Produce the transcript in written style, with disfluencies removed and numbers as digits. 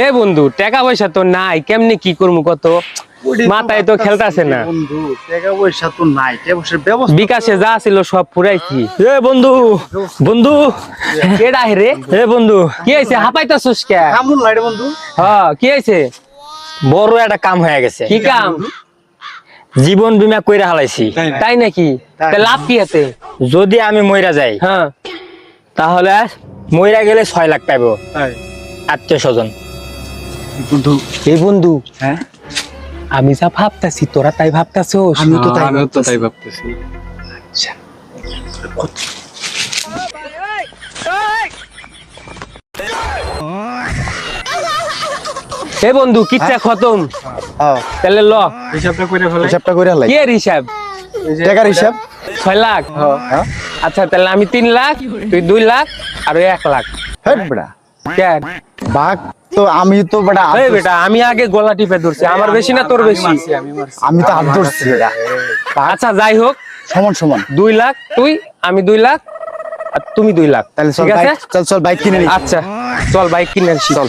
এ বন্ধু টাকা পয়সা তো নাই, কেমনে কি করবো কত মাথায় তো খেলতাছে না বন্ধু। টাকা পয়সা তো নাই, টাকা পয়সার ব্যবস্থা বিকাশে যা ছিল সব পুরাইছি। এ বন্ধু বন্ধু কেডা রে? এ বন্ধু কি হইছে হাঁপাইতাছস কে? কামরুল নাই রে বন্ধু। হ্যাঁ কি হইছে? বড় একটা কাম হয়ে গেছে। কি কাম? জীবন বীমা কইরা হালাইছি। তাই নাকি? তা লাভ কি আছে? যদি আমি মইরা যাই হ্যাঁ তাহলে মইরা গেলে 6 লাখ পাইবো তাই আত্মীয় স্বজন। বন্ধু। এই বন্ধু হ্যাঁ আমি যা ভাবতাছি তোরা তাই ভাবতাছস? আমি তো তাই ভাবতেছি। এ বন্ধু কিচ্ছা খতম, হ্যাঁ তাহলে ল হিসাবটা করে ফেলাই। হিসাবটা করে লাই। কি এর হিসাব? টাকার হিসাব। 6 লাখ। হ্যাঁ আচ্ছা তাহলে আমি 3 লাখ, তুই 2 লাখ আর ওই 1 লাখ। হেড বেটা কেন? বাঘ তো আমি তো বেটা এই বেটা আমি আগে গলা টিপে ধরছি, আমার বেশি না তোর বেশি? আমি তো হাত ধরছি বেটা। আচ্ছা যাই হোক, সমান সমান। 2 লাখ তুই, আমি 2 লাখ আর তুমি 2 লাখ। তাহলে চল ঠিক আছে বাইক, চল বাইক কিনে নি। আচ্ছা চল বাইক কিনে আনছি চল।